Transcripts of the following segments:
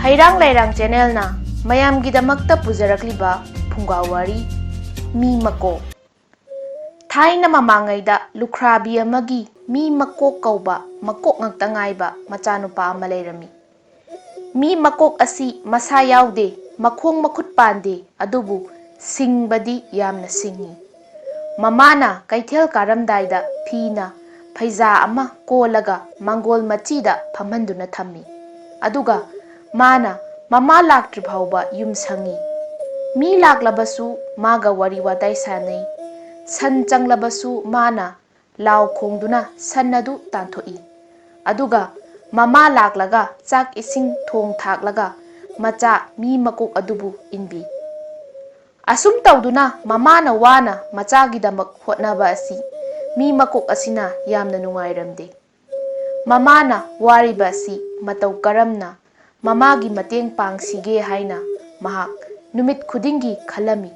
Heirang Leirang channel na mayam gidamakta pujarakliba Phungga Wari mi Makok. Thaina mamangayda lukhrabi amagi mi Makok kauba Makok ngakta ngayba machanupa ama leirami. Mi Makok asi masa yaude makhong makhut pande adubu singbadi yamna singi. Mamana kaithel karamdaida phina phaiza ama kolaga mangol machida phamhanduna thammi. Aduga mana mama laktri phauba yum sangi. Mi laklabasu maga wari watai sanai. San changlabasu mana law khongduna sanadu tanthoi. Aduga mama laklaga chak ising thong thaklaga macha mi Makok adubu inbi. Asum tawduna mamana wana machagidamak hotnaba asi mi Makok asina yamna nungairamde. Mamana wariba asi matau karamna mamagi mateng pangsige haina mahak numit khudingi khalami.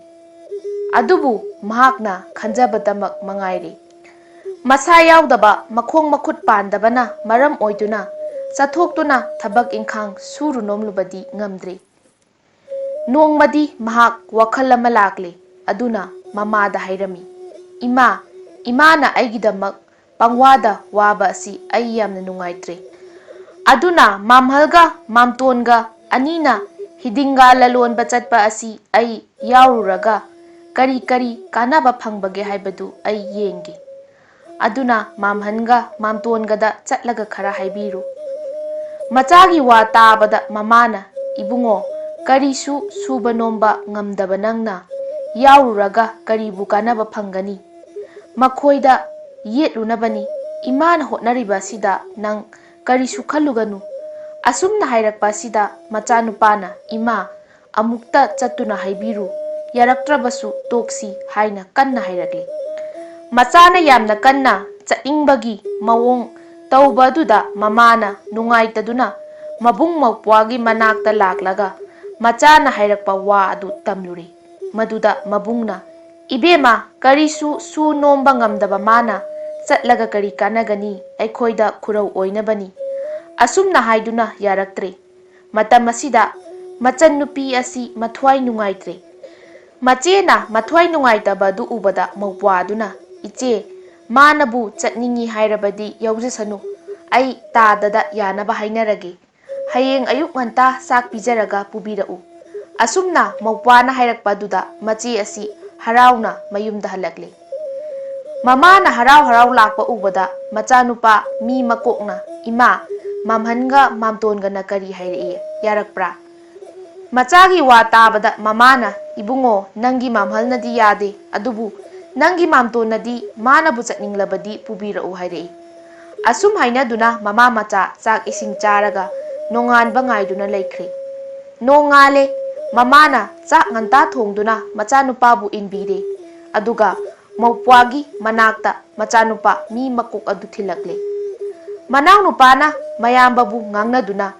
Adubu mahakna khanjabadamak mangaire. Masa yaudaba makhong makhut pandabana maram oiduna chathokduna thabak ingkhang surunomlubadi ngamdre. Nongmadi mahak wakhal ama lakle aduna mamada hairami. Imana aigidamak pangwada waba asi ai yamna nungaitre. Aduna mamhalga mamtonga anina hidinga lalonba chatpa asi ai yaururaga kari kanaba phangbage haibadu ai yengi. Aduna mamhanga mamtongada chatlaga khara haibiru. Machagi wa tabada mamana ibungo karisu suba nomba ngamdaba nangna yaururaga karibu kanaba phangani. Makhoida yetlunabani imana hotnariba sida nang karisu khaluganu. Asumna hairakpa sida machanupana ima amukta chatuna haibiru yaraktrabasu toksi haina kanna hairakli. Machana yamna kanna chatningbagi mawong tauba aduda mamana nungaitaduna mabung mawpwagi manakta laklaga machana hairakpa wa adu tamluri. Maduda mabungna ibema karisu su nomba ngamdaba mana chatlaga kari kanagani aikhoida khurau oinabani. Asumna haiduna yaraktre. Matam asida machan nupi asi mathwai nungaitre. Machena mathwai nungaitaba du ubada mawpwaduna iche manabu chatningi hairabadi yaujasanu ai tadada yanaba hainarage. Hayeng ayuk nganta sak pijaraga pubirau. Asumna mawpwana hairakpaduda machi asi harauna mayumda halakle. Mamana harau lakpa ubada machanupa mi Makokna ima mamhanga mamtonga na kari hairee yarakpra. Machagi wa tabada mamana ibungo nangi mamhalnadi yade adubu nangi mamtonnadi manabu chatninglabadi pubirau hairee. Asum hainaduna mama macha chak ising charaga nonganba ngaiduna laikre. Nongale mamana chak nganta thongduna machanupabu inbire. Aduga mawpwagi manakta machanupa mi Makok adu thilakle. Manang nupana mayambabu ngangnaduna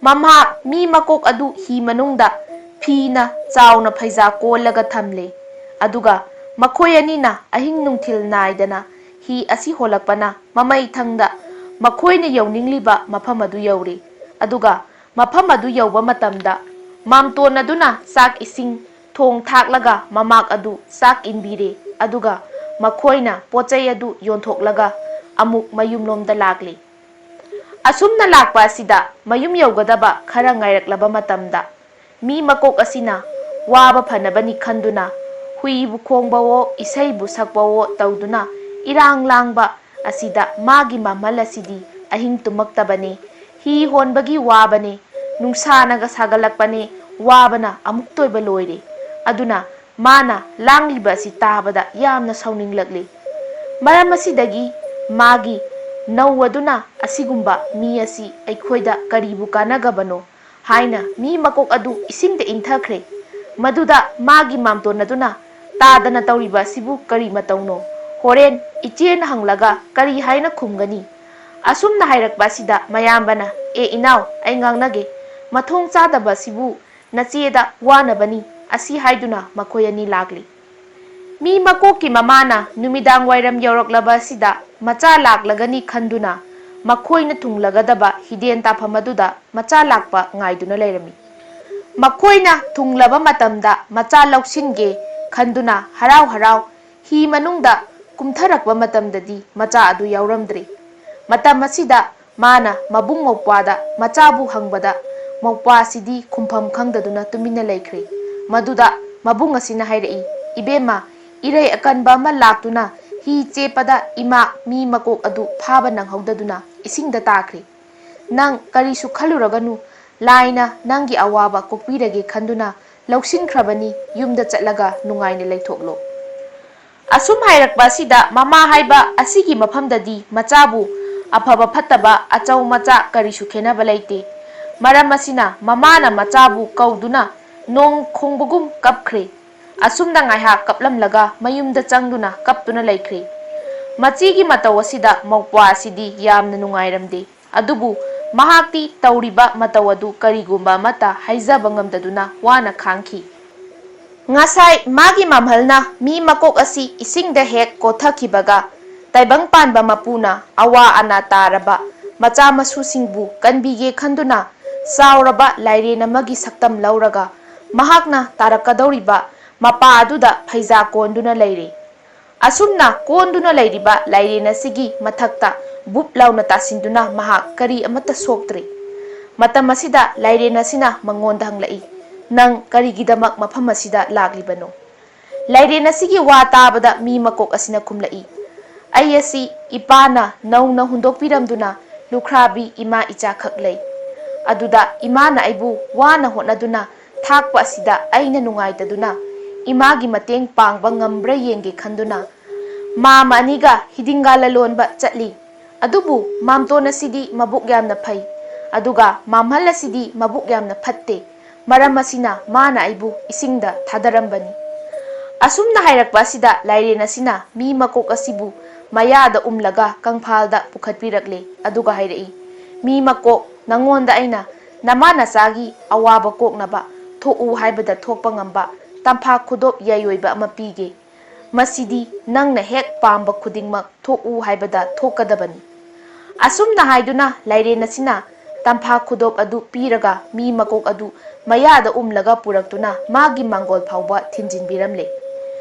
mamha mi Makok adu hi manungda phina chawna phaiza kolaga thamle. Aduga makhoi anina ahing nungthil naidana hi asi holakpana mamai thangda makhoina yauningliba mafam adu yaure. Aduga mafam adu yauba matamda mamton aduna sak ising thong thaklaga mamak adu sak inbire. Aduga makhoina pochai adu yonthoklaga amuk mayumlomda lakle. Asumna lakpa asida mayum yaugadaba khara ngairaklaba matamda mi Makok asina waba phanabani khanduna huibu khongbawo isaibu sakbawo tawduna irang langba asida magi mamhal asidi ahing tumaktabane hi honbagi wabane nungsanaga sagalakpane wabana amuk toiba loire. Aduna mana langliba si tabada yamna sauninglakle. Maram asidagi magi nawaduna asigumba mi asi aikhoida karibu kanagabano haina mi Makok adu isingda inthakre. Maduda magi mamtonaduna tadana tawriba sibu kari matawno horen ichena hanglaga kari haina khumgani. Asumna hairakba sida mayambana e inaw ai ngangnage mathong chadaba sibu nacheda wanabani asi haiduna makhoyani lakli. Mi Makokki mamana numidang wairam yauraklaba sida macha laklagani khanduna ꯃꯈꯣꯏꯅ ꯊꯨꯡꯂꯒꯗꯕ ꯍꯤꯗꯦꯟ ꯇꯥꯐꯝ ꯑꯗꯨꯗ ꯃꯆꯥ ꯂꯥꯛꯄ ꯉꯥꯏꯗꯨꯅ ꯂꯩꯔꯝꯃꯤ꯫ ꯃꯈꯣꯏꯅ ꯊꯨꯡꯂꯕ ꯃꯇꯝꯗ ꯃꯆꯥ ꯂꯧꯁꯤꯟꯒꯦ ꯈꯟꯗꯨꯅ ꯍꯔꯥꯎ ꯍꯔꯥꯎ ꯍꯤ ꯃꯅꯨꯡꯗ ꯀꯨꯝꯊꯔꯛꯄ ꯃꯇꯝꯗꯗꯤ ꯃꯆꯥ ꯑꯗꯨ ꯌꯥꯎꯔꯝꯗ꯭ꯔꯦ꯫ ꯃꯇꯝ ꯑꯁꯤꯗ ꯃꯥꯅ ꯃꯕꯨꯡ ꯃꯧꯄ꯭ꯋꯥꯗ ꯃꯆꯥꯕꯨ ꯍꯪꯕꯗ ꯃꯧꯄ꯭ꯋꯥꯁꯤꯗꯤ ꯈꯨꯝꯐꯝ ꯈꯪꯗꯗꯨꯅ ꯇꯨꯃꯤꯟꯅ ꯂꯩꯈ꯭ꯔꯦ꯫ ꯃꯗꯨꯗ ꯃꯕꯨꯡ ꯑꯁꯤꯅ ꯍꯥꯏꯔꯛꯏ, "ꯏꯕꯦꯝꯃ, ꯏꯔꯩ ꯑꯀꯟꯕ ꯑꯃ ꯂꯥꯛꯇꯨꯅ ꯍꯤ ꯆꯦꯞꯄꯗ ꯏꯃꯥ ꯃꯤ ꯃꯀꯣꯛ ꯑꯗꯨ ꯐꯥꯕ ꯅꯪꯍꯧꯗꯗꯨꯅ ꯏꯁꯤꯡꯗ ꯇꯥꯈ꯭ꯔꯦ꯫ ꯅꯪ ꯀꯔꯤꯁꯨ ꯈꯜꯂꯨꯔꯒꯅꯨ, ꯂꯥꯏꯅ ꯅꯪꯒꯤ ꯑꯋꯥꯕ ꯀꯣꯛꯄꯤꯔꯒꯦ ꯈꯟꯗꯨꯅ ꯂꯧꯁꯤꯟꯈ꯭ꯔꯕꯅꯤ, ꯌꯨꯝꯗ ꯆꯠꯂꯒ ꯅꯨꯡꯉꯥꯏꯅ ꯂꯩꯊꯣꯛꯂꯣ"꯫ ꯑꯁꯨꯝ ꯍꯥꯏꯔꯛꯄ ꯑꯁꯤꯗ ꯃꯃꯥ ꯍꯥꯏꯕ ꯑꯁꯤꯒꯤ ꯃꯐꯝꯗꯗꯤ ꯃꯆꯥꯕꯨ ꯑꯐꯕ ꯐꯠꯇꯕ ꯑꯆꯧ ꯃꯆꯥ ꯀꯔꯤꯁꯨ ꯈꯦꯟꯅꯕ ꯂꯩꯇꯦ꯫ ꯃꯔꯝ ꯑꯁꯤꯅ ꯃꯃꯥꯅ ꯃꯆꯥꯕꯨ ꯀꯧꯗꯨꯅ ꯅꯣꯡ ꯈꯣꯡꯕꯒꯨꯝ ꯀꯞꯈ꯭ꯔꯦ꯫ ꯑꯁꯨꯝꯅ ꯉꯥꯏꯍꯥꯛ ꯀꯞꯂꯝꯂꯒ ꯃꯌꯨꯝꯗ ꯆꯪꯗꯨꯅ ꯀꯞꯇꯨꯅ ꯂꯩꯈ꯭ꯔꯦ꯫ ꯃꯆꯤꯒꯤ ꯃꯇꯧ ꯑꯁꯤꯗ ꯃꯧꯄ꯭ꯋꯥ ꯑꯁꯤꯗꯤ ꯌꯥꯝꯅ ꯅꯨꯡꯉꯥꯏꯔꯝꯗꯦ꯫ ꯑꯗꯨꯕꯨ ꯃꯍꯥꯛꯇꯤ ꯇꯧꯔꯤꯕ ꯃꯇꯧ ꯑꯗꯨ ꯀꯔꯤꯒꯨꯝꯕ ꯑꯃꯠꯇ ꯍꯥꯏꯖꯕ ꯉꯝꯗꯗꯨꯅ ꯋꯥꯅ ꯈꯥꯡꯈꯤ꯫ ꯉꯁꯥꯏ ꯃꯥꯒꯤ ꯃꯝꯍꯜꯅ ꯃꯤ ꯃꯀꯣꯛ ꯑꯁꯤ ꯏꯁꯤꯡꯗ ꯍꯦꯛ ꯀꯣꯠꯊꯈꯤꯕꯒ ꯇꯥꯏꯕꯪ ꯄꯥꯟꯕ ꯃꯄꯨꯅ ꯑꯋꯥ ꯑꯅꯥ ꯇꯥꯔꯕ ꯃꯆꯥ ꯃꯁꯨꯁꯤꯡꯕꯨ ꯀꯟꯕꯤꯒꯦ ꯈꯟꯗꯨꯅ ꯆꯥꯎꯔꯕ ꯂꯥꯏꯔꯦꯟ ꯑꯃꯒꯤ ꯁꯛꯇꯝ ꯂꯧꯔꯒ ꯃꯍꯥꯛꯅ ꯇꯥꯔꯛꯀꯗꯧꯔꯤꯕ ꯃꯄꯥ ꯑꯗꯨꯗ ꯐꯩꯖꯥ ꯀꯣꯟꯗꯨꯅ ꯂꯩꯔꯦ꯫ ꯑꯁꯨꯝꯅ ꯀꯣꯟꯗꯨꯅ ꯂꯩꯔꯤꯕ ꯂꯥꯏꯔꯦꯟ ꯑꯁꯤꯒꯤ ꯃꯊꯛꯇ ꯕꯨꯞ ꯂꯥꯎꯅ ꯇꯥꯁꯤꯟꯗꯨꯅ ꯃꯍꯥꯛ ꯀꯔꯤ ꯑꯃꯠꯇ ꯁꯣꯛꯇ꯭ꯔꯦ꯫ ꯃꯇꯝ ꯑꯁꯤꯗ ꯂꯥꯏꯔꯦꯟ ꯑꯁꯤꯅ ꯃꯉꯣꯟꯗ ꯍꯪꯂꯛꯏ, "ꯅꯪ ꯀꯔꯤꯒꯤꯗꯃꯛ ꯃꯐꯝ ꯑꯁꯤꯗ ꯂꯥꯛꯂꯤꯕꯅꯣ?" ꯂꯥꯏꯔꯦꯟ ꯑꯁꯤꯒꯤ ꯋꯥ ꯇꯥꯕꯗ ꯃꯤ ꯃꯀꯣꯛ ꯑꯁꯤꯅ ꯈꯨꯝꯂꯛꯏ, "ꯑꯩ ꯑꯁꯤ ꯏꯄꯥꯅ ꯅꯧꯅ ꯍꯨꯟꯗꯣꯛꯄꯤꯔꯝꯗꯨꯅ ꯂꯨꯈ꯭ꯔꯥꯕꯤ ꯏꯃꯥ ꯏꯆꯥ ꯈꯛ ꯂꯩ꯫ ꯑꯗꯨꯗ ꯏꯃꯥꯅ ꯑꯩꯕꯨ ꯋꯥꯅ ꯍꯣꯠꯅꯗꯨꯅ ꯊꯥꯛꯄ ꯑꯁꯤꯗ ꯑꯩꯅ ꯅꯨꯡꯉꯥꯏꯇꯗꯨꯅ ꯏꯃꯥꯒꯤ ꯃꯇꯦꯡ ꯄꯥꯡꯕ ꯉꯝꯕ꯭ꯔꯥ ꯌꯦꯡꯒꯦ ꯈꯟꯗꯨꯅ ꯃꯥꯝꯃ ꯑꯅꯤꯒ ꯍꯤꯗꯤꯡꯒꯥ ꯂꯂꯣꯟꯕ ꯆꯠꯂꯤ꯫ ꯑꯗꯨꯕꯨ ꯃꯥꯝꯇꯣꯟ ꯑꯁꯤꯗꯤ ꯃꯕꯨꯛ ꯌꯥꯝꯅ ꯐꯩ, ꯑꯗꯨꯒ ꯃꯥꯝꯍꯜ ꯑꯁꯤꯗꯤ ꯃꯕꯨꯛ ꯌꯥꯝꯅ ꯐꯠꯇꯦ꯫ ꯃꯔꯝ ꯑꯁꯤꯅ ꯃꯥꯅ ꯑꯩꯕꯨ ꯏꯁꯤꯡꯗ ꯊꯥꯗꯔꯝꯕꯅꯤ"꯫ ꯑꯁꯨꯝꯅ ꯍꯥꯏꯔꯛꯄ ꯑꯁꯤꯗ ꯂꯥꯏꯔꯦꯟ ꯑꯁꯤꯅ ꯃꯤ ꯃꯀꯣꯛ ꯑꯁꯤꯕꯨ ꯃꯌꯥꯗ ꯎꯝꯂꯒ ꯀꯪꯐꯥꯜꯗ ꯄꯨꯈꯠꯄꯤꯔꯛꯂꯦ꯫ ꯑꯗꯨꯒ ꯍꯥꯏꯔꯛꯏ, "ꯃꯤ ꯃꯀꯣꯛ, ꯅꯉꯣꯟꯗ ꯑꯩꯅ ꯅꯃꯥ ꯅꯆꯥꯒꯤ ꯑꯋꯥꯕ ꯀꯣꯛꯅꯕ ꯊꯣꯛꯎ ꯍꯥꯏꯕꯗ ꯊꯣꯛꯄ ꯉꯝꯕ ꯇꯝꯐꯥ ꯈꯨꯗꯣꯞ ꯌꯥꯏꯑꯣꯏꯕ ꯑꯃ ꯄꯤꯒꯦ꯫ ꯃꯁꯤꯗꯤ ꯅꯪꯅ ꯍꯦꯛ ꯄꯥꯝꯕ ꯈꯨꯗꯤꯡꯃꯛ ꯊꯣꯛꯎ ꯍꯥꯏꯕꯗ ꯊꯣꯛꯀꯗꯕꯅꯤ"꯫ ꯑꯁꯨꯝꯅ ꯍꯥꯏꯗꯨꯅ ꯂꯥꯏꯔꯦꯟ ꯑꯁꯤꯅ ꯇꯝꯐꯥ ꯈꯨꯗꯣꯞ ꯑꯗꯨ ꯄꯤꯔꯒ ꯃꯤ ꯃꯀꯣꯛ ꯑꯗꯨ ꯃꯌꯥꯗ ꯎꯝꯂꯒ ꯄꯨꯔꯛꯇꯨꯅ ꯃꯥꯒꯤ ꯃꯥꯡꯒꯣꯜ ꯐꯥꯎꯕ ꯊꯤꯟꯖꯤꯟꯕꯤꯔꯝꯂꯦ꯫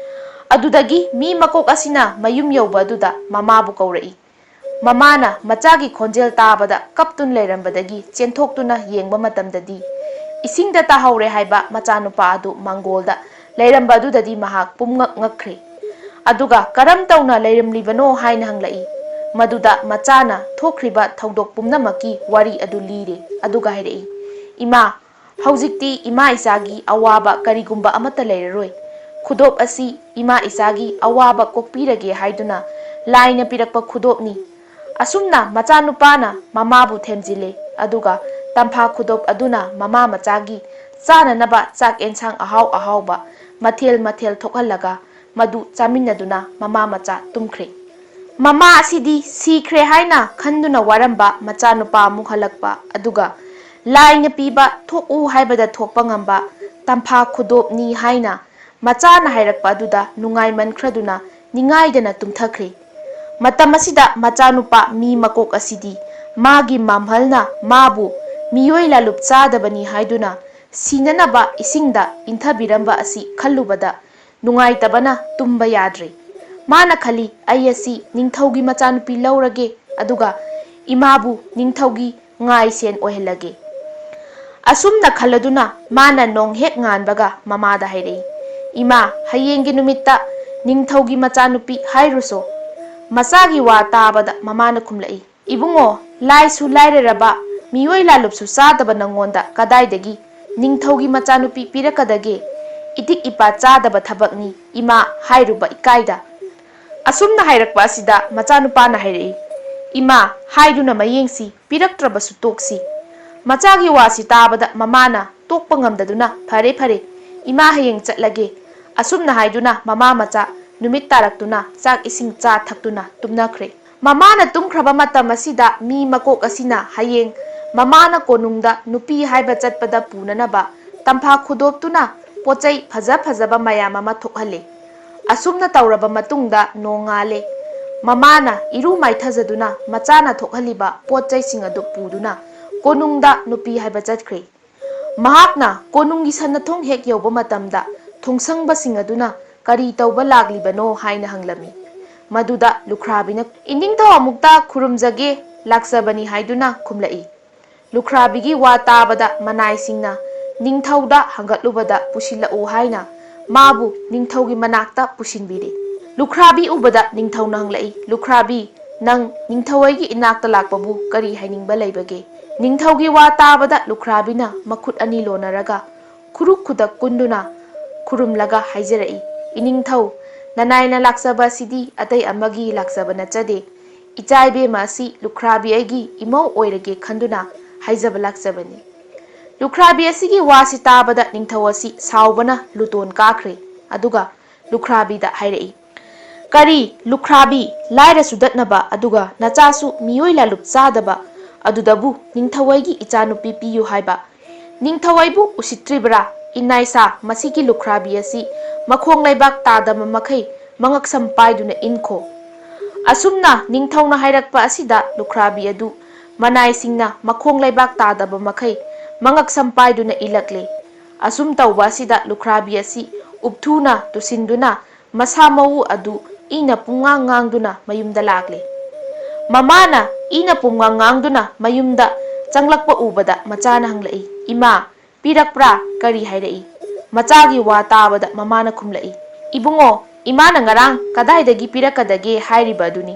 ꯑꯗꯨꯗꯒꯤ ꯃꯤ ꯃꯀꯣꯛ ꯑꯁꯤꯅ ꯃꯌꯨꯝ ꯌꯧꯕ ꯑꯗꯨꯗ ꯃꯃꯥꯕꯨ ꯀꯧꯔꯛꯏ꯫ ꯃꯃꯥꯅ ꯃꯆꯥꯒꯤ ꯈꯣꯟꯖꯦꯜ ꯇꯥꯕꯗ ꯀꯞꯇꯨꯅ ꯂꯩꯔꯝꯕꯗꯒꯤ ꯆꯦꯟꯊꯣꯛꯇꯨꯅ ꯌꯦꯡꯕ ꯃꯇꯝꯗꯗꯤ ꯏꯁꯤꯡꯗ ꯇꯥꯍꯧꯔꯦ ꯍꯥꯏꯕ ꯃꯆꯥꯅꯨꯄꯥ ꯑꯗꯨ ꯃꯥꯡꯒꯣꯜꯗ ꯂꯩꯔꯝꯕ ꯑꯗꯨꯗꯗꯤ ꯃꯍꯥꯛ ꯄꯨꯝꯉꯛ ꯉꯛꯈ꯭ꯔꯦ꯫ ꯑꯗꯨꯒ ꯀꯔꯝ ꯇꯧꯅ ꯂꯩꯔꯝꯂꯤꯕꯅꯣ ꯍꯥꯏꯅ ꯍꯪꯂꯛꯏ꯫ ꯃꯗꯨꯗ ꯃꯆꯥꯅ ꯊꯣꯛꯈ꯭ꯔꯤꯕ ꯊꯧꯗꯣꯛ ꯄꯨꯝꯅꯃꯛꯀꯤ ꯋꯥꯔꯤ ꯑꯗꯨ ꯂꯤꯔꯦ꯫ ꯑꯗꯨꯒ ꯍꯥꯏꯔꯛꯏ, "ꯏꯃꯥ, ꯍꯧꯖꯤꯛꯇꯤ ꯏꯃꯥ ꯏꯆꯥꯒꯤ ꯑꯋꯥꯕ ꯀꯔꯤꯒꯨꯝꯕ ꯑꯃꯠꯇ ꯂꯩꯔꯔꯣꯏ꯫ ꯈꯨꯗꯣꯞ ꯑꯁꯤ ꯏꯃꯥ ꯏꯆꯥꯒꯤ ꯑꯋꯥꯕ ꯀꯣꯛꯄꯤꯔꯒꯦ ꯍꯥꯏꯗꯨꯅ ꯂꯥꯏꯅ ꯄꯤꯔꯛꯄ ꯈꯨꯗꯣꯞꯅꯤ"꯫ ꯑꯁꯨꯝꯅ ꯃꯆꯥꯅꯨꯄꯥꯅ ꯃꯃꯥꯕꯨ ꯊꯦꯝꯖꯤꯜꯂꯦ꯫ ꯑꯗꯨꯒ ꯇꯝꯐꯥ ꯈꯨꯗꯣꯞ ꯑꯗꯨꯅ ꯃꯃꯥ ꯃꯆꯥꯒꯤ ꯆꯥꯅꯅꯕ ꯆꯥꯛ ꯑꯦꯟꯁꯥꯡ ꯑꯍꯥꯎ ꯑꯍꯥꯎꯕ ꯃꯊꯦꯜ ꯃꯊꯦꯜ ꯊꯣꯛꯍꯜꯂꯒ ꯃꯗꯨ ꯆꯥꯃꯤꯟꯅꯗꯨꯅ ꯃꯃꯥ ꯃꯆꯥ ꯇꯨꯝꯈ꯭ꯔꯦ꯫ ꯃꯃꯥ ꯑꯁꯤꯗꯤ ꯁꯤꯈ꯭ꯔꯦ ꯍꯥꯏꯅ ꯈꯟꯗꯨꯅ ꯋꯥꯔꯝꯕ ꯃꯆꯥꯅꯨꯄꯥ ꯑꯃꯨꯛ ꯍꯜꯂꯛꯄ, ꯑꯗꯨꯒ ꯂꯥꯏꯅ ꯄꯤꯕ ꯊꯣꯛꯎ ꯍꯥꯏꯕꯗ ꯊꯣꯛꯄ ꯉꯝꯕ ꯇꯝꯐꯥ ꯈꯨꯗꯣꯞꯅꯤ ꯍꯥꯏꯅ ꯃꯆꯥꯅ ꯍꯥꯏꯔꯛꯄ ꯑꯗꯨꯗ ꯅꯨꯡꯉꯥꯏꯃꯟꯈ꯭ꯔꯗꯨꯅ ꯅꯤꯡꯉꯥꯏꯗꯅ ꯇꯨꯝꯊꯈ꯭ꯔꯦ꯫ ꯃꯇꯝ ꯑꯁꯤꯗ ꯃꯆꯥꯅꯨꯄꯥ ꯃꯤ ꯃꯀꯣꯛ ꯑꯁꯤꯗꯤ ꯃꯥꯒꯤ ꯃꯝꯍꯜꯅ ꯃꯥꯕꯨ ꯃꯤꯑꯣꯏ ꯂꯥꯂꯨꯞ ꯆꯥꯗꯕꯅꯤ ꯍꯥꯏꯗꯨꯅ ꯁꯤꯅꯅꯕ ꯏꯁꯤꯡꯗ ꯏꯟꯊꯕꯤꯔꯝꯕ ꯑꯁꯤ ꯈꯜꯂꯨꯕꯗ ꯅꯨꯡꯉꯥꯏꯇꯕꯅ ꯇꯨꯝꯕ ꯌꯥꯗ꯭ꯔꯦ꯫ ꯃꯥꯅ ꯈꯜꯂꯤ, "ꯑꯩ ꯑꯁꯤ ꯅꯤꯡꯊꯧꯒꯤ ꯃꯆꯥꯅꯨꯄꯤ ꯂꯧꯔꯒꯦ, ꯑꯗꯨꯒ ꯏꯃꯥꯕꯨ ꯅꯤꯡꯊꯧꯒꯤ ꯉꯥꯏ ꯁꯦꯟ ꯑꯣꯏꯍꯜꯂꯒꯦ"꯫ ꯑꯁꯨꯝꯅ ꯈꯜꯂꯗꯨꯅ ꯃꯥꯅ ꯅꯣꯡ ꯍꯦꯛ ꯉꯥꯟꯕꯒ ꯃꯃꯥꯗ ꯍꯥꯏꯔꯛꯏ, "ꯏꯃꯥ, ꯍꯌꯦꯡꯒꯤ ꯅꯨꯃꯤꯠꯇ ꯅꯤꯡꯊꯧꯒꯤ ꯃꯆꯥꯅꯨꯄꯤ ꯍꯥꯏꯔꯨꯁꯣ"꯫ ꯃꯆꯥꯒꯤ ꯋꯥ ꯇꯥꯕꯗ ꯃꯃꯥꯅ ꯈꯨꯝꯂꯛꯏ, "ꯏꯕꯨꯡꯉꯣ, ꯂꯥꯏꯁꯨ ꯂꯥꯏꯔꯔꯕ ꯃꯤꯑꯣꯏ ꯂꯥꯂꯨꯞꯁꯨ ꯆꯥꯗꯕ ꯅꯉꯣꯟꯗ ꯀꯗꯥꯏꯗꯒꯤ ꯅꯤꯡꯊꯧꯒꯤ ꯃꯆꯥꯅꯨꯄꯤ ꯄꯤꯔꯛꯀꯗꯒꯦ? ꯏꯇꯤꯛ ꯏꯄꯥ ꯆꯥꯗꯕ ꯊꯕꯛꯅꯤ ꯏꯃꯥ ꯍꯥꯏꯔꯨꯕ ꯏꯀꯥꯏꯗ"꯫ ꯑꯁꯨꯝꯅ ꯍꯥꯏꯔꯛꯄ ꯑꯁꯤꯗ ꯃꯆꯥꯅꯨꯄꯥꯅ ꯍꯥꯏꯔꯛꯏ, "ꯏꯃꯥ, ꯍꯥꯏꯗꯨꯅ ꯃꯌꯦꯡꯁꯤ, ꯄꯤꯔꯛꯇ꯭ꯔꯕꯁꯨ ꯇꯣꯛꯁꯤ"꯫ ꯃꯆꯥꯒꯤ ꯋꯥꯁꯤ ꯇꯥꯕꯗ ꯃꯃꯥꯅ ꯇꯣꯛꯄ ꯉꯝꯗꯗꯨꯅ, "ꯐꯔꯦ ꯐꯔꯦ, ꯏꯃꯥ ꯍꯌꯦꯡ ꯆꯠꯂꯒꯦ"꯫ ꯑꯁꯨꯝꯅ ꯍꯥꯏꯗꯨꯅ ꯃꯃꯥ ꯃꯆꯥ ꯅꯨꯃꯤꯠ ꯇꯥꯔꯛꯇꯨꯅ ꯆꯥꯛ ꯏꯁꯤꯡ ꯆꯥ ꯊꯛꯇꯨꯅ ꯇꯨꯝꯅꯈ꯭ꯔꯦ꯫ ꯃꯃꯥꯅ ꯇꯨꯝꯈ꯭ꯔꯕ ꯃꯇꯝ ꯑꯁꯤꯗ ꯃꯤ ꯃꯀꯣꯛ ꯑꯁꯤꯅ ꯍꯌꯦꯡ ꯃꯃꯥꯅ ꯀꯣꯅꯨꯡꯗ ꯅꯨꯄꯤ ꯍꯥꯏꯕ ꯆꯠꯄꯗ ꯄꯨꯅꯅꯕ ꯇꯝꯐꯥ ꯈꯨꯗꯣꯞꯇꯨꯅ ꯄꯣꯠꯆꯩ ꯐꯖ ꯐꯖꯕ ꯃꯌꯥꯝ ꯑꯃ ꯊꯣꯛꯍꯜꯂꯦ꯫ ꯑꯁꯨꯝꯅ ꯇꯧꯔꯕ ꯃꯇꯨꯡꯗ ꯅꯣꯡꯉꯥꯜꯂꯦ꯫ ꯃꯃꯥꯅ ꯏꯔꯨ ꯃꯥꯏꯊꯖꯗꯨꯅ ꯃꯆꯥꯅ ꯊꯣꯛꯍꯜꯂꯤꯕ ꯄꯣꯠꯆꯩꯁꯤꯡ ꯑꯗꯨ ꯄꯨꯗꯨꯅ ꯀꯣꯅꯨꯡꯗ ꯅꯨꯄꯤ ꯍꯥꯏꯕ ꯆꯠꯈ꯭ꯔꯦ꯫ ꯃꯍꯥꯛꯅ ꯀꯣꯅꯨꯡꯒꯤ ꯁꯟꯅꯊꯣꯡ ꯍꯦꯛ ꯌꯧꯕ ꯃꯇꯝꯗ ꯊꯣꯡꯁꯪꯕꯁꯤꯡ ꯑꯗꯨꯅ ꯀꯔꯤ ꯇꯧꯕ ꯂꯥꯛꯂꯤꯕꯅꯣ ꯍꯥꯏꯅ ꯍꯪꯂꯝꯃꯤ꯫ ꯃꯗꯨꯗ ꯂꯨꯈ꯭ꯔꯥꯕꯤꯅ "ꯏꯅꯤꯡꯊꯧ ꯑꯃꯨꯛꯇ ꯈꯨꯔꯨꯝꯖꯒꯦ ꯂꯥꯛꯆꯕꯅꯤ" ꯍꯥꯏꯗꯨꯅ ꯈꯨꯝꯂꯛꯏ꯫ ꯂꯨꯈ꯭ꯔꯥꯕꯤꯒꯤ ꯋꯥ ꯇꯥꯕꯗ ꯃꯅꯥꯏꯁꯤꯡꯅ ꯅꯤꯡꯊꯧꯗ ꯍꯪꯒꯠꯂꯨꯕꯗ ꯄꯨꯁꯤꯜꯂꯛꯎ ꯍꯥꯏꯅ ꯃꯥꯕꯨ ꯅꯤꯡꯊꯧꯒꯤ ꯃꯅꯥꯛꯇ ꯄꯨꯁꯤꯟꯕꯤꯔꯦ꯫ ꯂꯨꯈ꯭ꯔꯥꯕꯤ ꯎꯕꯗ ꯅꯤꯡꯊꯧꯅ ꯍꯪꯂꯛꯏ, "ꯂꯨꯈ꯭ꯔꯥꯕꯤ, ꯅꯪ ꯅꯤꯡꯊꯧꯍꯣꯏꯒꯤ ꯏꯅꯥꯛꯇ ꯂꯥꯛꯄꯕꯨ ꯀꯔꯤ ꯍꯥꯏꯅꯤꯡꯕ ꯂꯩꯕꯒꯦ?" ꯅꯤꯡꯊꯧꯒꯤ ꯋꯥ ꯇꯥꯕꯗ ꯂꯨꯈ꯭ꯔꯥꯕꯤꯅ ꯃꯈꯨꯠ ꯑꯅꯤ ꯂꯣꯟꯅꯔꯒ ꯈꯨꯔꯨꯛ ꯈꯨꯗꯛ ꯀꯨꯟꯗꯨꯅ ꯈꯨꯔꯨꯝꯂꯒ ꯍꯥꯏꯖꯔꯛꯏ, "ꯏꯅꯤꯡꯊꯧ, ꯅꯅꯥꯏꯅ ꯂꯥꯛꯆꯕ ꯑꯁꯤꯗꯤ ꯑꯇꯩ ꯑꯃꯒꯤ ꯂꯥꯛꯆꯕ ꯅꯠꯆꯗꯦ, ꯏꯆꯥ ꯏꯕꯦꯝꯃ ꯑꯁꯤ ꯂꯨꯈ꯭ꯔꯥꯕꯤ ꯑꯩꯒꯤ ꯏꯃꯧ ꯑꯣꯏꯔꯒꯦ ꯈꯟꯗꯨꯅ ꯍꯥꯏꯖꯕ ꯂꯥꯛꯆꯕꯅꯤ꯫ ꯂꯨꯈ꯭ꯔꯥꯕꯤ ꯑꯁꯤꯒꯤ ꯋꯥꯁꯤ ꯇꯥꯕꯗ ꯅꯤꯡꯊꯧ ꯑꯁꯤ ꯁꯥꯎꯕꯅ ꯂꯨꯇꯣꯟ ꯀꯥꯈ꯭ꯔꯦ꯫ ꯑꯗꯨꯒ ꯂꯨꯈ꯭ꯔꯥꯕꯤꯗ ꯍꯥꯏꯔꯛꯏ, "ꯀꯔꯤ ꯂꯨꯈ꯭ꯔꯥꯕꯤ, ꯂꯥꯏꯔ ꯆꯨꯗꯠꯅꯕ ꯑꯗꯨꯒ ꯅꯆꯥꯁꯨ ꯃꯤꯑꯣꯏ ꯂꯥꯂꯨꯞ ꯆꯥꯗꯕ ꯑꯗꯨꯗꯕꯨ ꯅꯤꯡꯊꯧꯍꯣꯏꯒꯤ ꯏꯆꯥꯅꯨꯄꯤ ꯄꯤꯌꯨ ꯍꯥꯏꯕ? ꯅꯤꯡꯊꯧꯍꯣꯏꯕꯨ ꯎꯁꯤꯠꯇ꯭ꯔꯤꯕ꯭ꯔꯥ? ꯏꯅꯥꯏꯁꯥ, ꯃꯁꯤꯒꯤ ꯂꯨꯈ꯭ꯔꯥꯕꯤ ꯑꯁꯤ ꯃꯈꯣꯡ ꯂꯩꯕꯥꯛ ꯇꯥꯗꯕ ꯃꯈꯩ ꯃꯉꯛꯁꯝ ꯄꯥꯏꯗꯨꯅ ꯏꯟꯈꯣ"꯫ ꯑꯁꯨꯝꯅ ꯅꯤꯡꯊꯧꯅ ꯍꯥꯏꯔꯛꯄ ꯑꯁꯤꯗ ꯂꯨꯈ꯭ꯔꯥꯕꯤ ꯑꯗꯨ ꯃꯅꯥꯏꯁꯤꯡꯅ ꯃꯈꯣꯡ ꯂꯩꯕꯥꯛ ꯇꯥꯗꯕ ꯃꯈꯩ ꯃꯉꯛꯁꯝ ꯄꯥꯏꯗꯨꯅ ꯏꯜꯂꯛꯂꯦ꯫ ꯑꯁꯨꯝ ꯇꯧꯕ ꯑꯁꯤꯗ ꯂꯨꯈ꯭ꯔꯥꯕꯤ ꯑꯁꯤ ꯎꯞꯊꯨꯅ ꯇꯨꯁꯤꯟꯗꯨꯅ ꯃꯁꯥ ꯃꯎ ꯑꯗꯨ ꯏꯅ ꯄꯨꯡꯉꯥꯡ ꯉꯥꯡꯗꯨꯅ ꯃꯌꯨꯝꯗ ꯂꯥꯛꯂꯦ꯫ ꯃꯃꯥꯅ ꯏꯅ ꯄꯨꯡꯉꯥꯡ ꯉꯥꯡꯗꯨꯅ ꯃꯌꯨꯝꯗ ꯆꯪꯂꯛꯄ ꯎꯕꯗ ꯃꯆꯥꯅ ꯍꯪꯂꯛꯏ, "ꯏꯃꯥ, ꯄꯤꯔꯛꯄ꯭ꯔꯥ? ꯀꯔꯤ ꯍꯥꯏꯔꯛꯏ?" ꯃꯆꯥꯒꯤ ꯋꯥ ꯇꯥꯕꯗ ꯃꯃꯥꯅ ꯈꯨꯝꯂꯛꯏ, "ꯏꯕꯨꯡꯉꯣ, ꯏꯃꯥꯅ ꯉꯔꯥꯡ ꯀꯗꯥꯏꯗꯒꯤ ꯄꯤꯔꯛꯀꯗꯒꯦ ꯍꯥꯏꯔꯤꯕ ꯑꯗꯨꯅꯤ꯫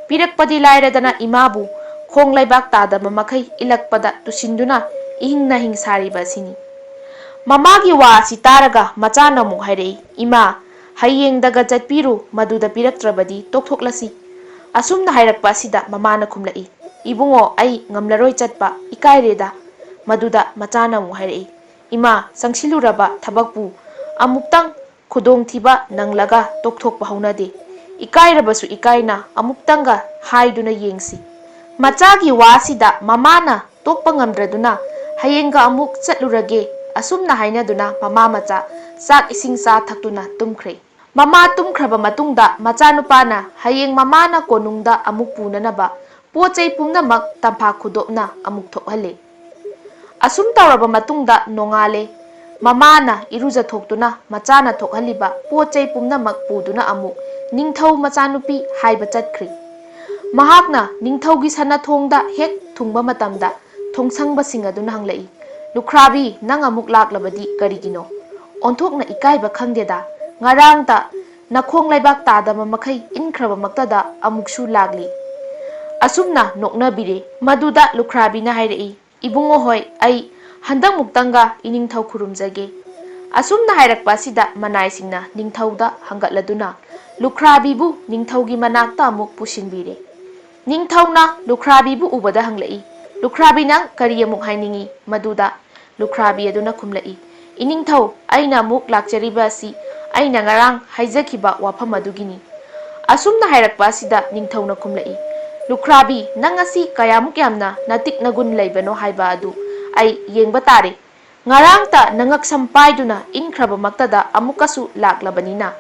ꯄꯤꯔꯛꯄꯗꯤ ꯂꯥꯏꯔꯗꯅ ꯏꯃꯥꯕꯨ ꯈꯣꯡ ꯂꯩꯕꯥꯛ ꯇꯥꯗꯕ ꯃꯈꯩ ꯏꯜꯂꯛꯄꯗ ꯇꯨꯁꯤꯟꯗꯨꯅ ꯏꯍꯤꯡ ꯅꯥꯍꯤꯡ ꯁꯥꯔꯤꯕ ꯑꯁꯤꯅꯤ"꯫ ꯃꯃꯥꯒꯤ ꯋꯥ ꯑꯁꯤ ꯇꯥꯔꯒ ꯃꯆꯥꯅ ꯑꯃꯨꯛ ꯍꯥꯏꯔꯛꯏ, "ꯏꯃꯥ, ꯍꯌꯦꯡꯗꯒ ꯆꯠꯄꯤꯔꯨ, ꯃꯗꯨꯗ ꯄꯤꯔꯛꯇ꯭ꯔꯕꯗꯤ ꯇꯣꯛꯊꯣꯛꯂꯁꯤ"꯫ ꯑꯁꯨꯝꯅ ꯍꯥꯏꯔꯛꯄ ꯑꯁꯤꯗ ꯃꯃꯥꯅ ꯈꯨꯝꯂꯛꯏ, "ꯏꯕꯨꯡꯉꯣ, ꯑꯩ ꯉꯝꯂꯔꯣꯏ ꯆꯠꯄ, ꯏꯀꯥꯏꯔꯦꯗ"꯫ ꯃꯗꯨꯗ ꯃꯆꯥꯅ ꯑꯃꯨꯛ ꯍꯥꯏꯔꯛꯏ, "ꯏꯃꯥ, ꯆꯪꯁꯤꯜꯂꯨꯔꯕ ꯊꯕꯛꯄꯨ ꯑꯃꯨꯛꯇꯪ ꯈꯨꯗꯣꯡꯊꯤꯕ ꯅꯪꯂꯒ ꯇꯣꯛꯊꯣꯛꯄ ꯍꯧꯅꯗꯦ꯫ ꯏꯀꯥꯏꯔꯕꯁꯨ ꯏꯀꯥꯏꯅ ꯑꯃꯨꯛꯇꯪꯒ ꯍꯥꯏꯗꯨꯅ ꯌꯦꯡꯁꯤ"꯫ ꯃꯆꯥꯒꯤ ꯋꯥꯁꯤꯗ ꯃꯃꯥꯅ ꯇꯣꯛꯄ ꯉꯝꯗ꯭ꯔꯗꯨꯅ "ꯍꯌꯦꯡꯒ ꯑꯃꯨꯛ ꯆꯠꯂꯨꯔꯒꯦ", ꯑꯁꯨꯝꯅ ꯍꯥꯏꯅꯗꯨꯅ ꯃꯃꯥ ꯃꯆꯥ ꯆꯥꯛ ꯏꯁꯤꯡ ꯆꯥ ꯊꯛꯇꯨꯅ ꯇꯨꯝꯈ꯭ꯔꯦ꯫ ꯃꯃꯥ ꯇꯨꯝꯈ꯭ꯔꯕ ꯃꯇꯨꯡꯗ ꯃꯆꯥꯅꯨꯄꯥꯅ ꯍꯌꯦꯡ ꯃꯃꯥꯅ ꯀꯣꯅꯨꯡꯗ ꯑꯃꯨꯛ ꯄꯨꯅꯅꯕ ꯄꯣꯠꯆꯩ ꯄꯨꯝꯅꯃꯛ ꯇꯝꯐꯥ ꯈꯨꯗꯣꯞꯅ ꯑꯃꯨꯛ ꯊꯣꯛꯍꯜꯂꯦ꯫ ꯑꯁꯨꯝ ꯇꯧꯔꯕ ꯃꯇꯨꯡꯗ ꯅꯣꯡꯉꯥꯜꯂꯦ꯫ ꯃꯃꯥꯅ ꯏꯔꯨꯖꯊꯣꯛꯇꯨꯅ ꯃꯆꯥꯅ ꯊꯣꯛꯍꯜꯂꯤꯕ ꯄꯣꯠꯆꯩ ꯄꯨꯝꯅꯃꯛ ꯄꯨꯗꯨꯅ ꯑꯃꯨꯛ ꯅꯤꯡꯊꯧ ꯃꯆꯥꯅꯨꯄꯤ ꯍꯥꯏꯕ ꯆꯠꯈ꯭ꯔꯦ꯫ ꯃꯍꯥꯛꯅ ꯅꯤꯡꯊꯧꯒꯤ ꯁꯟꯅꯊꯣꯡꯗ ꯍꯦꯛ ꯊꯨꯡꯕ ꯃꯇꯝꯗ ꯊꯣꯡꯁꯪꯕꯁꯤꯡ ꯑꯗꯨꯅ ꯍꯪꯂꯛꯏ, "ꯂꯨꯈ꯭ꯔꯥꯕꯤ, ꯅꯪ ꯑꯃꯨꯛ ꯂꯥꯛꯂꯕꯗꯤ ꯀꯔꯤꯒꯤꯅꯣ? ꯑꯣꯟꯊꯣꯛꯅ ꯏꯀꯥꯏꯕ ꯈꯪꯗꯦꯗ, ꯉꯔꯥꯡꯇ ꯅꯈꯣꯡ ꯂꯩꯕꯥꯛ ꯇꯥꯗꯕ ꯃꯈꯩ ꯏꯟꯈ꯭ꯔꯕꯃꯛꯇꯗ ꯑꯃꯨꯛꯁꯨ ꯂꯥꯛꯂꯤ"꯫ ꯑꯁꯨꯝꯅ ꯅꯣꯛꯅꯕꯤꯔꯦ꯫ ꯃꯗꯨꯗ ꯂꯨꯈ꯭ꯔꯥꯕꯤꯅ ꯍꯥꯏꯔꯛꯏ, "ꯏꯕꯨꯡꯉꯣ ꯍꯣꯏ, ꯑꯩ ꯍꯟꯗꯛꯃꯨꯛꯇꯪꯒ ꯏꯅꯤꯡꯊꯧ ꯈꯨꯔꯨꯝꯖꯒꯦ"꯫ ꯑꯁꯨꯝꯅ ꯍꯥꯏꯔꯛꯄ ꯑꯁꯤꯗ ꯃꯅꯥꯏꯁꯤꯡꯅ ꯅꯤꯡꯊꯧꯗ ꯍꯪꯒꯠꯂꯗꯨꯅ ꯂꯨꯈ꯭ꯔꯥꯕꯤꯕꯨ ꯅꯤꯡꯊꯧꯒꯤ ꯃꯅꯥꯛꯇ ꯑꯃꯨꯛ ꯄꯨꯁꯤꯟꯕꯤꯔꯦ꯫ ꯅꯤꯡꯊꯧꯅ ꯂꯨꯈ꯭ꯔꯥꯕꯤꯕꯨ ꯎꯕꯗ ꯍꯪꯂꯛꯏ, "ꯂꯨꯈ꯭ꯔꯥꯕꯤ, ꯅꯪ ꯀꯔꯤ ꯑꯃꯨꯛ ꯍꯥꯏꯅꯤꯡꯉꯤ"? ꯃꯗꯨꯗ ꯂꯨꯈ꯭ꯔꯥꯕꯤ ꯑꯗꯨꯅ ꯈꯨꯝꯂꯛꯏ, "ꯏꯅꯤꯡꯊꯧ, ꯑꯩꯅ ꯑꯃꯨꯛ ꯂꯥꯛꯆꯔꯤꯕ ꯑꯁꯤ ꯑꯩꯅ ꯉꯔꯥꯡ ꯍꯥꯏꯖꯈꯤꯕ ꯋꯥꯐꯝ ꯑꯗꯨꯒꯤꯅꯤ"꯫ ꯑꯁꯨꯝꯅ ꯍꯥꯏꯔꯛꯄ ꯑꯁꯤꯗ ꯅꯤꯡꯊꯧꯅ ꯈꯨꯝꯂꯛꯏ, "ꯂꯨꯈ꯭ꯔꯥꯕꯤ, ꯅꯪꯉꯁꯤ ꯀꯌꯥꯃꯨꯛ ꯌꯥꯝꯅ ꯅꯇꯤꯛ ꯅꯒꯨꯟ ꯂꯩꯕꯅꯣ ꯍꯥꯏꯕ ꯑꯗꯨ ꯑꯩ ꯌꯦꯡꯕ ꯇꯥꯔꯦ꯫ ꯉꯔꯥꯡꯇ ꯅꯉꯛꯁꯝ ꯄꯥꯏꯗꯨꯅ ꯏꯟꯈ꯭ꯔꯕꯃꯛꯇꯗ ꯑꯃꯨꯛꯀꯁꯨ ꯂꯥꯛꯂꯕꯅꯤꯅ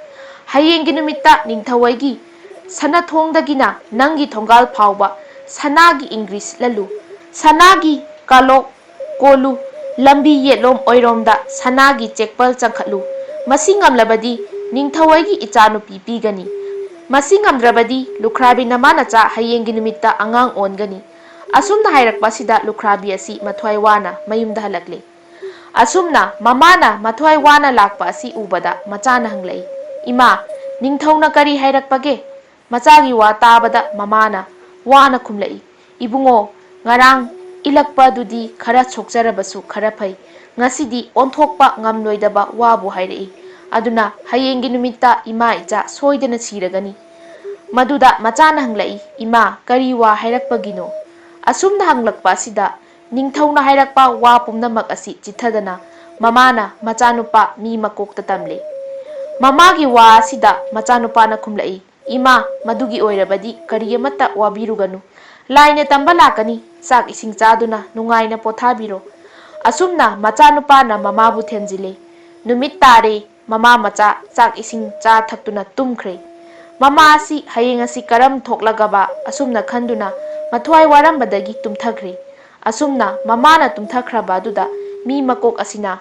ꯍꯌꯦꯡꯒꯤ ꯅꯨꯃꯤꯠꯇ ꯅꯤꯡꯊꯧꯍꯣꯏꯒꯤ ꯁꯟꯅꯊꯣꯡꯗꯒꯤꯅ ꯅꯪꯒꯤ ꯊꯣꯡꯒꯥꯜ ꯐꯥꯎꯕ ꯁꯅꯥꯒꯤ ꯏꯪꯒ꯭ꯔꯤ ꯁꯤꯠꯍꯜꯂꯨ, ꯁꯅꯥꯒꯤ ꯀꯥꯂꯣꯛ ꯀꯣꯜꯂꯨ, ꯂꯝꯕꯤ ꯌꯦꯠꯂꯣꯝ ꯑꯣꯏꯔꯣꯝꯗ ꯁꯅꯥꯒꯤ ꯆꯦꯛꯄꯜ ꯆꯪꯈꯠꯂꯨ꯫ ꯃꯁꯤ ꯉꯝꯂꯕꯗꯤ ꯅꯤꯡꯊꯧꯍꯣꯏꯒꯤ ꯏꯆꯥꯅꯨꯄꯤ ꯄꯤꯒꯅꯤ, ꯃꯁꯤ ꯉꯝꯗ꯭ꯔꯕꯗꯤ ꯂꯨꯈ꯭ꯔꯥꯕꯤ ꯅꯃꯥꯅꯆꯥ ꯍꯌꯦꯡꯒꯤ ꯅꯨꯃꯤꯠꯇ ꯑꯉꯥꯡ ꯑꯣꯟꯒꯅꯤ"꯫ ꯑꯁꯨꯝꯅ ꯍꯥꯏꯔꯛꯄ ꯑꯁꯤꯗ ꯂꯨꯈ꯭ꯔꯥꯕꯤ ꯑꯁꯤ ꯃꯊ꯭ꯋꯥꯏ ꯋꯥꯅ ꯃꯌꯨꯝꯗ ꯍꯜꯂꯛꯂꯦ꯫ ꯑꯁꯨꯝꯅ ꯃꯃꯥꯅ ꯃꯊ꯭ꯋꯥꯏ ꯋꯥꯅ ꯂꯥꯛꯄ ꯑꯁꯤ ꯎꯕꯗ ꯃꯆꯥꯅ ꯍꯪꯂꯛꯏ, "ꯏꯃꯥ, ꯅꯤꯡꯊꯧꯅ ꯀꯔꯤ ꯍꯥꯏꯔꯛꯄꯒꯦ"? ꯃꯆꯥꯒꯤ ꯋꯥ ꯇꯥꯕꯗ ꯃꯃꯥꯅ ꯋꯥꯅ ꯈꯨꯝꯂꯛꯏ, "ꯏꯕꯨꯡꯉꯣ, ꯉꯔꯥꯡ ꯏꯜꯂꯛꯄ ꯑꯗꯨꯗꯤ ꯈꯔ ꯁꯣꯛꯆꯔꯕꯁꯨ ꯈꯔ ꯐꯩ, ꯉꯁꯤꯗꯤ ꯑꯣꯟꯊꯣꯛꯄ ꯉꯝꯂꯣꯏꯗꯕ ꯋꯥꯕꯨ ꯍꯥꯏꯔꯛꯏ, ꯑꯗꯨꯅ ꯍꯌꯦꯡꯒꯤ ꯅꯨꯃꯤꯠꯇ ꯏꯃꯥ ꯏꯆꯥ ꯁꯣꯏꯗꯅ ꯁꯤꯔꯒꯅꯤ"꯫ ꯃꯗꯨꯗ ꯃꯆꯥꯅ ꯍꯪꯂꯛꯏ, "ꯏꯃꯥ, ꯀꯔꯤ ꯋꯥ ꯍꯥꯏꯔꯛꯄꯒꯤꯅꯣ"? ꯑꯁꯨꯝꯅ ꯍꯪꯂꯛꯄ ꯑꯁꯤꯗ ꯅꯤꯡꯊꯧꯅ ꯍꯥꯏꯔꯛꯄ ꯋꯥ ꯄꯨꯝꯅꯃꯛ ꯑꯁꯤ ꯆꯤꯠꯊꯗꯅ ꯃꯃꯥꯅ ꯃꯆꯥꯅꯨꯄꯥ ꯃꯤ ꯃꯀꯣꯛꯇ ꯇꯝꯂꯦ꯫ ꯃꯃꯥꯒꯤ ꯋꯥ ꯑꯁꯤꯗ ꯃꯆꯥꯅꯨꯄꯥꯅ ꯈꯨꯝꯂꯛꯏ, "ꯏꯃꯥ, ꯃꯗꯨꯒꯤ ꯑꯣꯏꯔꯕꯗꯤ ꯀꯔꯤ ꯑꯃꯠꯇ ꯋꯥꯕꯤꯔꯨꯒꯅꯨ, ꯂꯥꯏꯅ ꯇꯝꯕ ꯂꯥꯛꯀꯅꯤ, ꯆꯥꯛ ꯏꯁꯤꯡ ꯆꯥꯗꯨꯅ ꯅꯨꯡꯉꯥꯏꯅ ꯄꯣꯊꯥꯕꯤꯔꯣ"꯫ ꯑꯁꯨꯝꯅ ꯃꯆꯥꯅꯨꯄꯥꯅ ꯃꯃꯥꯕꯨ ꯊꯦꯝꯖꯤꯜꯂꯦ꯫ ꯅꯨꯃꯤꯠ ꯇꯥꯔꯦ꯫ ꯃꯃꯥ ꯃꯆꯥ ꯆꯥꯛ ꯏꯁꯤꯡ ꯆꯥ ꯊꯛꯇꯨꯅ ꯇꯨꯝꯈ꯭ꯔꯦ꯫ Mama asi hayeng asi karam thoklagaba asumna khanduna mathwai warambadagi tumthakre. Asumna mamana tumthakraba aduda mi makok asina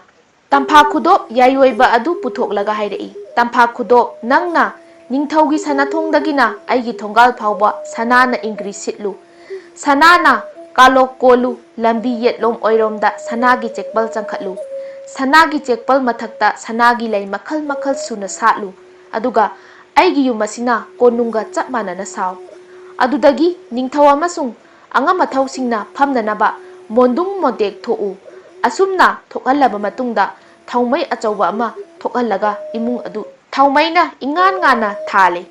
tampha khudop yayoiba adu puthoklaga hairei. Tampha khudop nangna ningthaugi sanathongdagina aigi thongal phawba sanana ingri sitlu. Sanana kalok kolu lambi yetlom oiromda sanagi chekpal changkhatlu. Sanagi chekpal mathakta sanagi lei makhal makhal suna satlu. Aduga aigi yum asina konunga chap manana saw. Adudagi ningthau amasung angam mathausingnna phamnanaba mondung modek tho'u. Asumna thokhallaba matungda thaumai achauba ama thokhallaga imung adu thaumaina ingan ngana thale.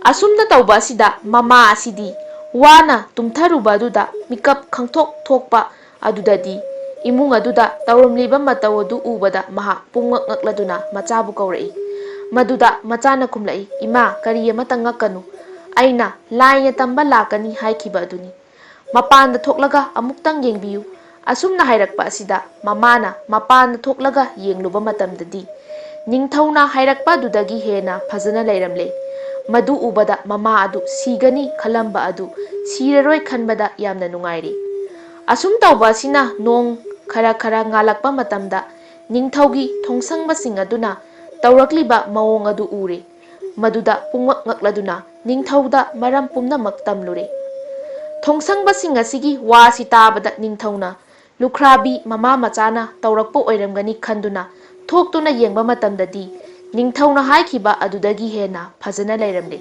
Asumna tauba asida mama asidi wana tumtharuba aduda mikap khangthok thokpa adudadi imung aduda tawromliba matau adu ubada maha pungak ngakladuna machabu kaurei. Maduda machana kumlai ima kari amata ngakanu aina laina tamba lakani haikhiba aduni. Mapanda thoklaga amuktang yengbiyu. Asumna hairakpa asida mamana mapanda thoklaga yengluba matamdadi ningthauna hairakpa adudagi hena phajana leiramle. Madu ubada mama adu sigani khalamba adu siraroi khanbada yamna nungairi. Asum tauba asina nong khara khara ngalakpa matamda ningthaugi thongsangmasing aduna taurakliba mawong adu ure. Maduda pungwak ngakladuna ningthauda maram pumnamak tamlure. Thongsangmasing asigi wasi tabada ningthauna lukhrabi mama machana taurakpo oiramgani khanduna thoktuna yengba matamdadi ningthauna haikhiba adudagi hena phajana leiramle.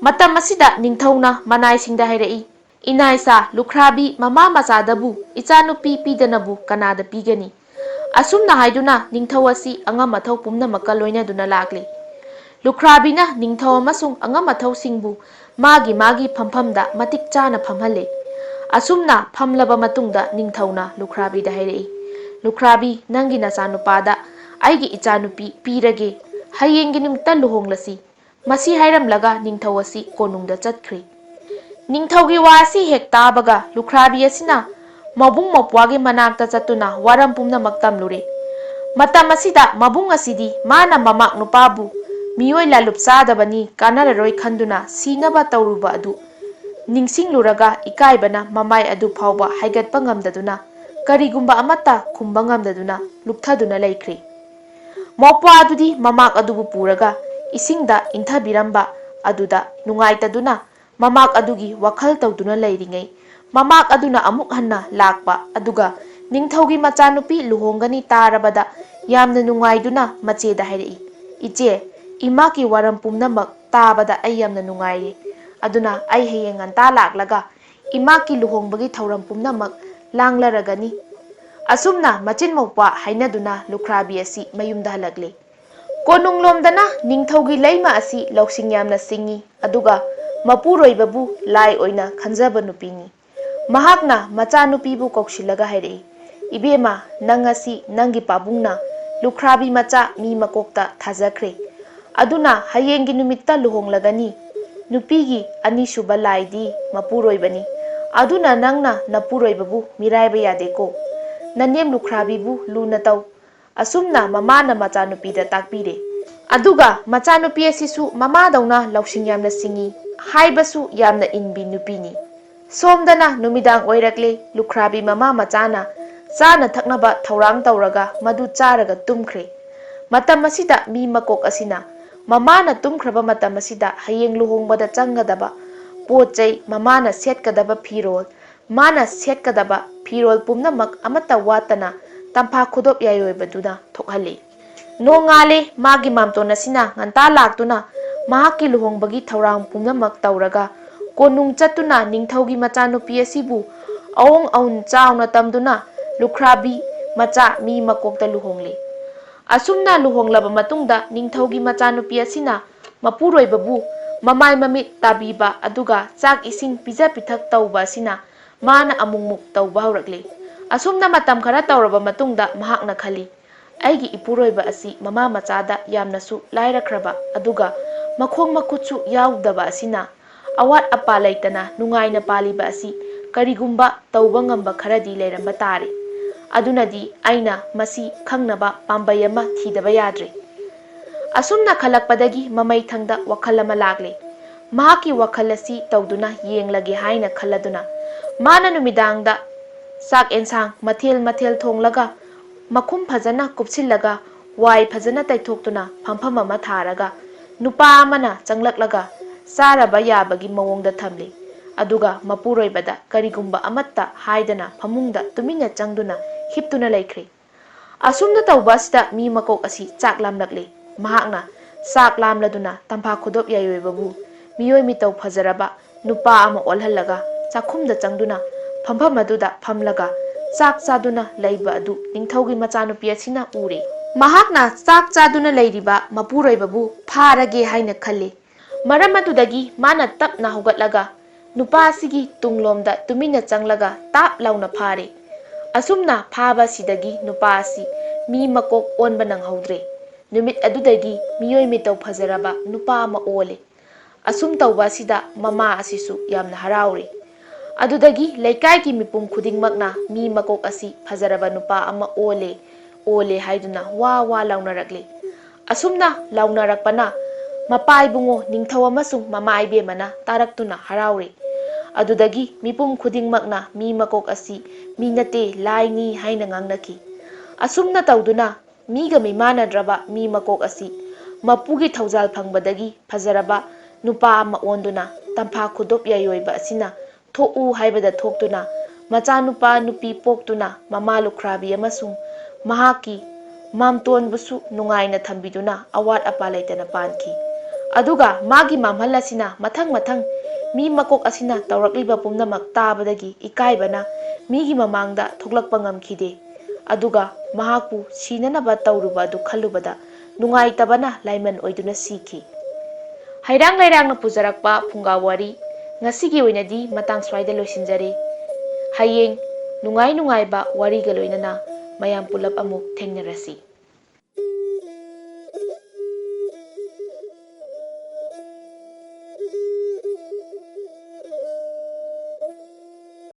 Matam asida ningthauna manaisingda hairei inaisa lukhrabi mama machadabu ichanupi pidanabu kanada pigani. Asumna haiduna ningthau asi angam mathau pumnamaka loinaduna lakle. Lukrabina ningthau amasung angam mathau singbu magi magi phamphamda matik chana phamhalle. Asumna phamlaba matungda ningthauna lukrabida hairei lukrabi nangi nachanupada aigi ichanupi pirage hayenggi nimta luhonglasi. Masi hairamlaga ningthau asi konungda chatkre. Ningthaugi wasi hek tabaga lukrabi asina mabung mapwagi manakta chatuna waram pumnamak tamlure. Matam asida mabung asidi mana mamak nupabu miyoi lalup sadabani kanararoi khanduna sinaba tauruba adu ningsingluraga ikaibana mamai adu phawba haigatpa ngamdaduna karigumba amata khumba ngamdaduna lukthaduna leikre. Mopwa adudi mamak adubu puraga isingda inthabiramba aduda nungaitaduna mamak adugi wakhal tawduna leiringai mamak aduna amuk hanna lakpa aduga ningthaugi machanupi luhongani tarabada yamna nungaiduna macheda hairei. Iche imaki waram pumnamak tabada ai yamna nungaire. Aduna ai hayeng anta laklaga imaki luhongbagi thauram pumnamak langlaragani. Asumna machin mokpa hainaduna lukrabi asi mayumda halakle. Konunglomdana ningthaugi leima asi loksing yamna singi aduga mapuroibabu lai oina khanjaba nupini. Mahakna machanupibu kokshilaga hairei ibema nangasi nangi pabungna lukrabi macha mi makokta thajakre. Aduna hayenggi numitta luhonglagani nupigi anisuba laidi mapuroibani. Aduna nangna napuroibabu miraiba yadeko. Nanem lukrabibu luna tau. Asumna mamana machanupida takpire. Aduga machanupi asisu mamadawna loksing yamna singi haibasu yamna inbi nupini. Somdana numidang oirakle lukrabi mama machana chana thaknaba thaurang tawraga madu charaga tumkhre. Matam asida mi makok asina mamana tumkhraba matam asida hayeng luhongbada changadaba pochai mamana setkadaba phirol mana setkadaba phirol pumnamak amata watana tampha khudop yayoibaduna thokhalle. Nongale magi mamtona sina nganta laktuna mahaki luhongbagi thaurang pumnamak tawraga konung chatuna ningthaugi machanupi asibu awong aun chauna tamduna lukrabi macha mi makokta luhongle. Asumna luhonglaba matungda ningthaugi machanupi asina mapuroibabu mamai mamit tabiba aduga chak ising pija pithak tauba asina mana amungmuk tauba haurakle. Asumna matam khara tawraba matungda mahakna khali aigi ipuroiba asi mama machada yamnasu lairakraba aduga makhong makhutsu yaudaba asina awat apa laitana nungaina paliba asi karigumba tauba ngamba kharadi leiramba tare. Adunadi aina masi khangnaba pambai ama thidaba yadre. Asumna khalakpadagi mamaithangda wakhal ama lagle. Mahaki wakhal asi tawduna yenglage haina khaladuna mana numidangda sak ensang mathel mathel thonglaga makhum phajana kupsillaga wai phajana taithokduna phampham ama tharaga nupa amana changlaklaga saraba yabagi mawongda thamli aduga mapuroibada karigumba amatta haidana phamungda tumina changduna hiptuna laikhre. Asumna tawbasida mi makok asi chak lamlakle mahakna sak lamladuna tampha khudop yayoibabu miyoi mitau phajaraba nupa ama olhallaga chakhumda changduna phampham aduda phamlaga chak chaduna leiba adu ningthaugi machanupi asina ure. Mahakna chak chaduna leiriba mapuroibabu pharage haina khalle. Maram adudagi mana tapna hogatlaga nupa asigi tunglomda tumina changlaga tap launa phare. Asumna phaba sidagi nupa asi mi makok onba nanghaudre. Numit adudagi miyoi mitau phajaraba nupa ama ole. Asum tawba sida mama asisu yamna haraure. Adudagi laikai ki mipum khudingmakna mi makok asi phajaraba nupa ama ole haiduna wa launaragle. Asumna launarakpana mapai bungo ningthau amasung mama ibemana taraktuna haraure. Adudagi mipum khudingmakna mi makok asi mi nate laini haina ngangnaki. Asumna tawduna miga mimanadraba mi makok asi mapugi thaujal phangbadagi phajaraba nupa ama onduna tampha khudop yayoiba asina thoku haibada thoktuna macha nupa nupi poktuna mama lukhrabi amasung mahaki mamton busu nungaina thambiduna awat apa laitana panki. Aduga magi mamhal asina mathang mi makok asina tawrakliba pumnamak tabadagi ikaibana migi mamangda thoklakpa ngamkhide. Aduga mahaku sinanaba tawruba adu khalubada nungaitabana laiman oiduna siki. Heirang Leirangna pujarakpa Phungga Wari ngasigi oinadi matang swaida loisinjare. Hayeng nungaiba wariga loinana mayam pulap amuk thengnarasi.